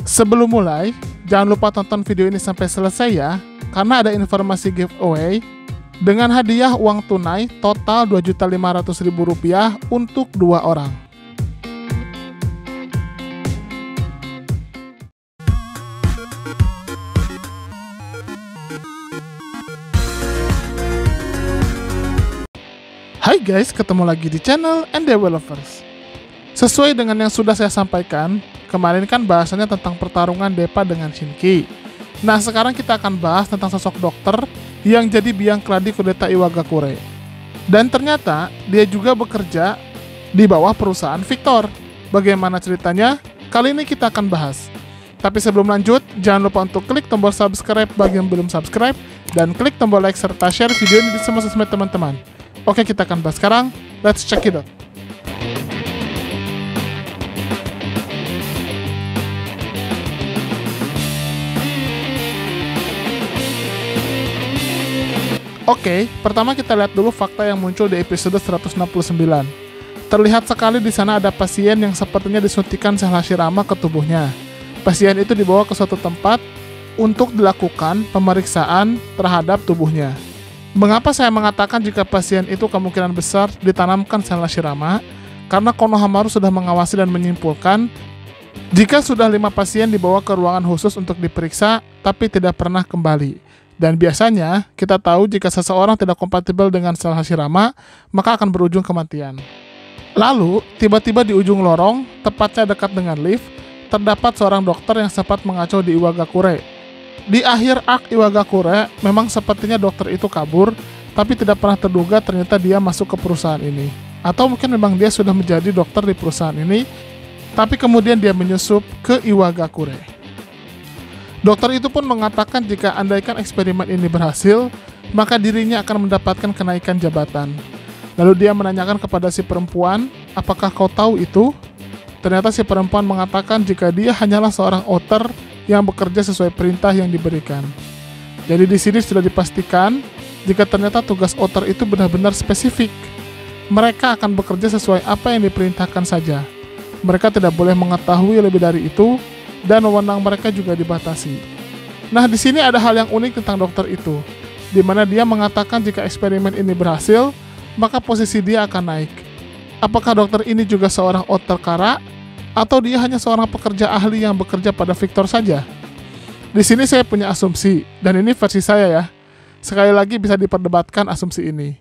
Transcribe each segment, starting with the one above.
Sebelum mulai, jangan lupa tonton video ini sampai selesai ya, karena ada informasi giveaway dengan hadiah uang tunai total Rp2.500.000 untuk 2 orang. Hai guys, ketemu lagi di channel NDW Lovers. Sesuai dengan yang sudah saya sampaikan, kemarin kan bahasannya tentang pertarungan Deppa dengan Shinki. Nah, sekarang kita akan bahas tentang sosok dokter yang jadi biang keladi kudeta Iwagakure. Dan ternyata dia juga bekerja di bawah perusahaan Victor. Bagaimana ceritanya? Kali ini kita akan bahas. Tapi sebelum lanjut, jangan lupa untuk klik tombol subscribe bagi yang belum subscribe, dan klik tombol like serta share video ini di semua sosmed teman-teman. Oke, kita akan bahas sekarang. Let's check it out. Oke, pertama kita lihat dulu fakta yang muncul di episode 169. Terlihat sekali di sana ada pasien yang sepertinya disuntikan sel Hashirama ke tubuhnya. Pasien itu dibawa ke suatu tempat untuk dilakukan pemeriksaan terhadap tubuhnya. Mengapa saya mengatakan jika pasien itu kemungkinan besar ditanamkan sel Hashirama? Karena Konohamaru sudah mengawasi dan menyimpulkan jika sudah 5 pasien dibawa ke ruangan khusus untuk diperiksa tapi tidak pernah kembali. Dan biasanya kita tahu jika seseorang tidak kompatibel dengan sel Hashirama, maka akan berujung kematian. Lalu, tiba-tiba di ujung lorong, tepatnya dekat dengan lift, terdapat seorang dokter yang sempat mengacau di Iwagakure. Di akhir arc Iwagakure, memang sepertinya dokter itu kabur, tapi tidak pernah terduga ternyata dia masuk ke perusahaan ini. Atau mungkin memang dia sudah menjadi dokter di perusahaan ini, tapi kemudian dia menyusup ke Iwagakure. Dokter itu pun mengatakan jika andaikan eksperimen ini berhasil, maka dirinya akan mendapatkan kenaikan jabatan. Lalu dia menanyakan kepada si perempuan, apakah kau tahu itu? Ternyata si perempuan mengatakan jika dia hanyalah seorang outer yang bekerja sesuai perintah yang diberikan. Jadi di sini sudah dipastikan jika ternyata tugas outer itu benar-benar spesifik. Mereka akan bekerja sesuai apa yang diperintahkan saja. Mereka tidak boleh mengetahui lebih dari itu, dan wewenang mereka juga dibatasi. Nah, di sini ada hal yang unik tentang dokter itu, di mana dia mengatakan jika eksperimen ini berhasil, maka posisi dia akan naik. Apakah dokter ini juga seorang outer kara, atau dia hanya seorang pekerja ahli yang bekerja pada Victor saja? Di sini saya punya asumsi, dan ini versi saya ya. Sekali lagi bisa diperdebatkan asumsi ini.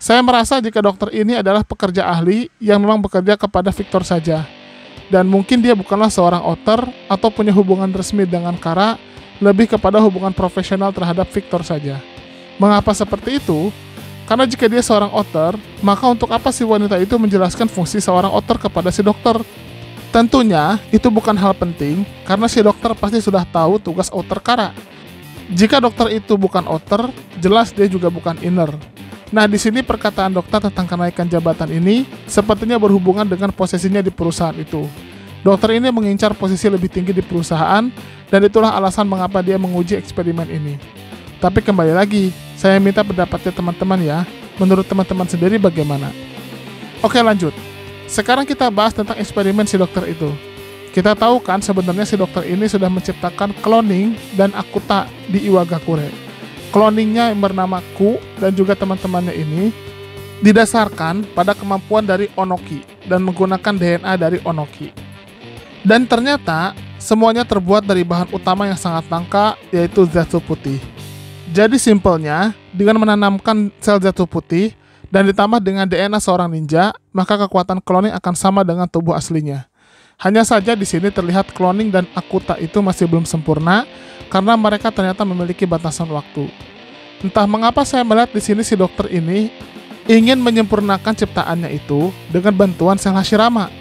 Saya merasa jika dokter ini adalah pekerja ahli yang memang bekerja kepada Victor saja. Dan mungkin dia bukanlah seorang outer atau punya hubungan resmi dengan Kara, lebih kepada hubungan profesional terhadap Victor saja. Mengapa seperti itu? Karena jika dia seorang outer, maka untuk apa si wanita itu menjelaskan fungsi seorang outer kepada si dokter? Tentunya, itu bukan hal penting, karena si dokter pasti sudah tahu tugas outer Kara. Jika dokter itu bukan outer, jelas dia juga bukan inner. Nah, di sini perkataan dokter tentang kenaikan jabatan ini sepertinya berhubungan dengan posisinya di perusahaan itu. Dokter ini mengincar posisi lebih tinggi di perusahaan, dan itulah alasan mengapa dia menguji eksperimen ini. Tapi kembali lagi, saya minta pendapatnya teman-teman ya. Menurut teman-teman sendiri bagaimana? Oke, lanjut. Sekarang kita bahas tentang eksperimen si dokter itu. Kita tahu kan sebenarnya si dokter ini sudah menciptakan cloning dan akuta di Iwagakure. Cloningnya yang bernama Ku dan juga teman-temannya ini didasarkan pada kemampuan dari Onoki dan menggunakan DNA dari Onoki. Dan ternyata semuanya terbuat dari bahan utama yang sangat langka, yaitu Zetsu putih. Jadi simpelnya, dengan menanamkan sel Zetsu putih dan ditambah dengan DNA seorang ninja, maka kekuatan cloning akan sama dengan tubuh aslinya. Hanya saja di sini terlihat cloning dan akuta itu masih belum sempurna karena mereka ternyata memiliki batasan waktu. Entah mengapa saya melihat di sini si dokter ini ingin menyempurnakan ciptaannya itu dengan bantuan sel Hashirama.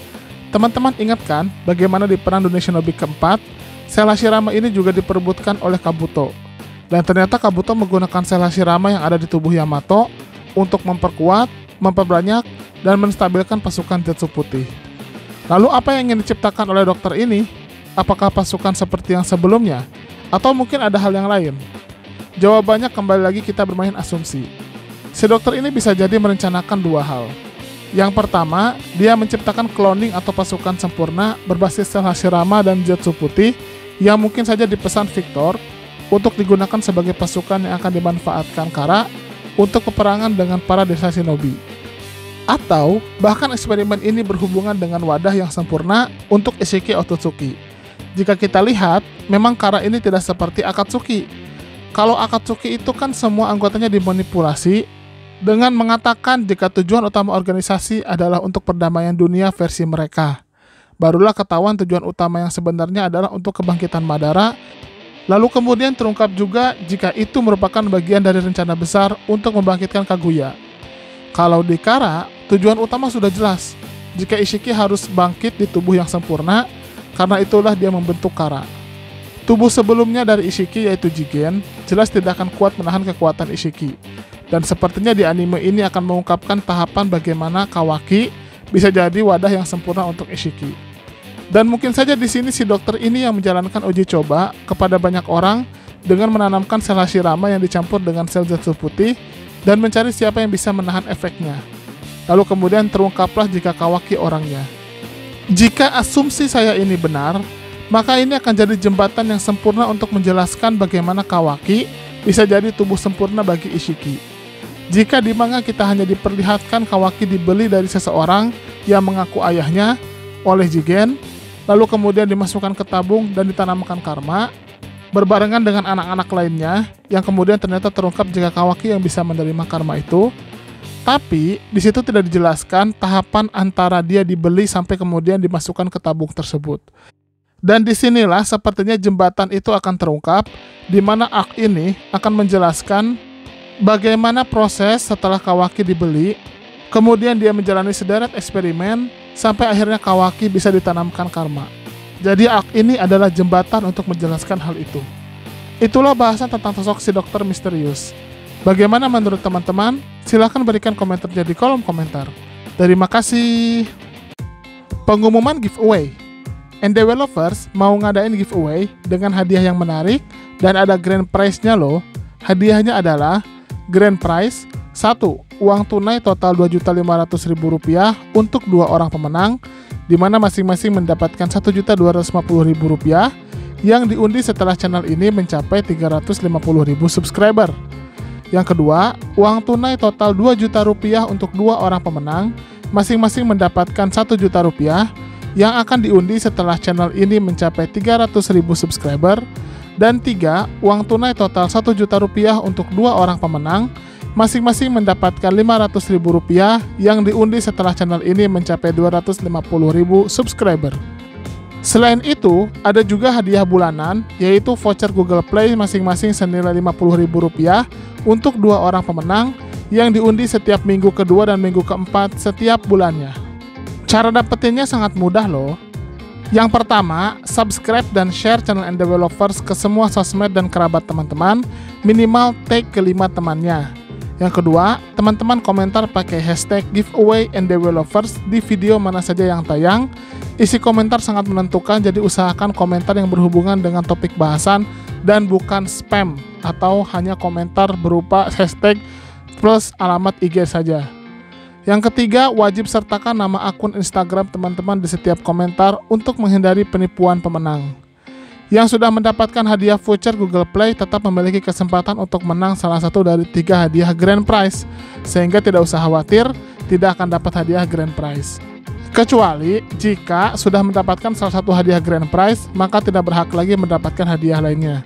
Teman-teman ingat kan bagaimana di perang dunia Shinobi keempat, sel Hashirama ini juga diperebutkan oleh Kabuto. Dan ternyata Kabuto menggunakan sel Hashirama yang ada di tubuh Yamato untuk memperkuat, memperbanyak, dan menstabilkan pasukan Zetsu putih. Lalu apa yang ingin diciptakan oleh dokter ini? Apakah pasukan seperti yang sebelumnya? Atau mungkin ada hal yang lain? Jawabannya kembali lagi kita bermain asumsi. Si dokter ini bisa jadi merencanakan 2 hal. Yang pertama, dia menciptakan cloning atau pasukan sempurna berbasis sel Hashirama dan Zetsu putih yang mungkin saja dipesan Victor untuk digunakan sebagai pasukan yang akan dimanfaatkan Kara untuk peperangan dengan para desa shinobi. Atau bahkan eksperimen ini berhubungan dengan wadah yang sempurna untuk Ishiki Otsutsuki. Jika kita lihat, memang Kara ini tidak seperti Akatsuki. Kalau Akatsuki itu kan semua anggotanya dimanipulasi dengan mengatakan jika tujuan utama organisasi adalah untuk perdamaian dunia versi mereka. Barulah ketahuan tujuan utama yang sebenarnya adalah untuk kebangkitan Madara. Lalu kemudian terungkap juga jika itu merupakan bagian dari rencana besar untuk membangkitkan Kaguya. Kalau di Kara, tujuan utama sudah jelas. Jika Ishiki harus bangkit di tubuh yang sempurna, karena itulah dia membentuk Kara. Tubuh sebelumnya dari Ishiki yaitu Jigen, jelas tidak akan kuat menahan kekuatan Ishiki. Dan sepertinya di anime ini akan mengungkapkan tahapan bagaimana Kawaki bisa jadi wadah yang sempurna untuk Ishiki. Dan mungkin saja di sini si dokter ini yang menjalankan uji coba kepada banyak orang dengan menanamkan sel Hashirama yang dicampur dengan sel Zetsu putih dan mencari siapa yang bisa menahan efeknya. Lalu kemudian terungkaplah jika Kawaki orangnya. Jika asumsi saya ini benar, maka ini akan jadi jembatan yang sempurna untuk menjelaskan bagaimana Kawaki bisa jadi tubuh sempurna bagi Ishiki. Jika di manga kita hanya diperlihatkan Kawaki dibeli dari seseorang yang mengaku ayahnya oleh Jigen, lalu kemudian dimasukkan ke tabung dan ditanamkan karma, berbarengan dengan anak-anak lainnya, yang kemudian ternyata terungkap jika Kawaki yang bisa menerima karma itu. Tapi, di situ tidak dijelaskan tahapan antara dia dibeli sampai kemudian dimasukkan ke tabung tersebut. Dan disinilah sepertinya jembatan itu akan terungkap, di mana arc ini akan menjelaskan bagaimana proses setelah Kawaki dibeli, kemudian dia menjalani sederet eksperimen, sampai akhirnya Kawaki bisa ditanamkan karma. Jadi arc ini adalah jembatan untuk menjelaskan hal itu. Itulah bahasan tentang sosok si dokter misterius. Bagaimana menurut teman-teman? Silahkan berikan komentarnya di kolom komentar. Terima kasih. Pengumuman giveaway. Endeavor mau ngadain giveaway dengan hadiah yang menarik dan ada grand prize-nya loh. Hadiahnya adalah grand prize 1. Uang tunai total Rp2.500.000 untuk 2 orang pemenang, di mana masing-masing mendapatkan Rp1.250.000 yang diundi setelah channel ini mencapai 350.000 subscriber. Yang kedua, uang tunai total Rp2 juta untuk 2 orang pemenang, masing-masing mendapatkan Rp1 juta yang akan diundi setelah channel ini mencapai 300.000 subscriber. Dan 3, uang tunai total Rp1 juta untuk 2 orang pemenang, masing-masing mendapatkan Rp500.000 yang diundi setelah channel ini mencapai 250.000 subscriber. Selain itu, ada juga hadiah bulanan, yaitu voucher Google Play masing-masing senilai Rp50.000 untuk 2 orang pemenang yang diundi setiap minggu kedua dan minggu keempat setiap bulannya. Cara dapetinnya sangat mudah loh. Yang pertama, subscribe dan share channel Endeavor ke semua sosmed dan kerabat teman-teman, minimal tag ke 5 temannya. Yang kedua, teman-teman komentar pakai hashtag giveaway Endeavor di video mana saja yang tayang. Isi komentar sangat menentukan, jadi usahakan komentar yang berhubungan dengan topik bahasan dan bukan spam atau hanya komentar berupa hashtag plus alamat IG saja. Yang ketiga, wajib sertakan nama akun Instagram teman-teman di setiap komentar untuk menghindari penipuan pemenang. Yang sudah mendapatkan hadiah voucher Google Play tetap memiliki kesempatan untuk menang salah satu dari 3 hadiah grand prize, sehingga tidak usah khawatir tidak akan dapat hadiah grand prize. Kecuali jika sudah mendapatkan salah satu hadiah grand prize, maka tidak berhak lagi mendapatkan hadiah lainnya.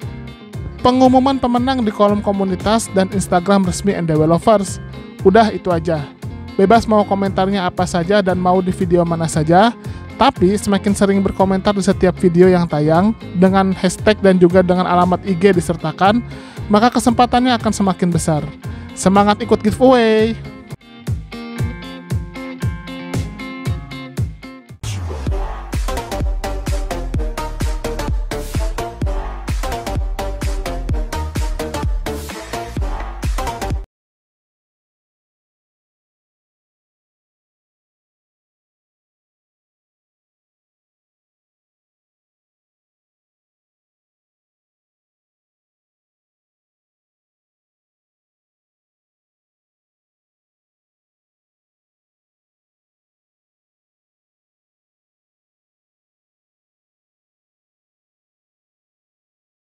Pengumuman pemenang di kolom komunitas dan Instagram resmi Endeavor Lovers. Udah itu aja. Bebas mau komentarnya apa saja dan mau di video mana saja, tapi semakin sering berkomentar di setiap video yang tayang dengan hashtag dan juga dengan alamat IG disertakan, maka kesempatannya akan semakin besar. Semangat ikut giveaway!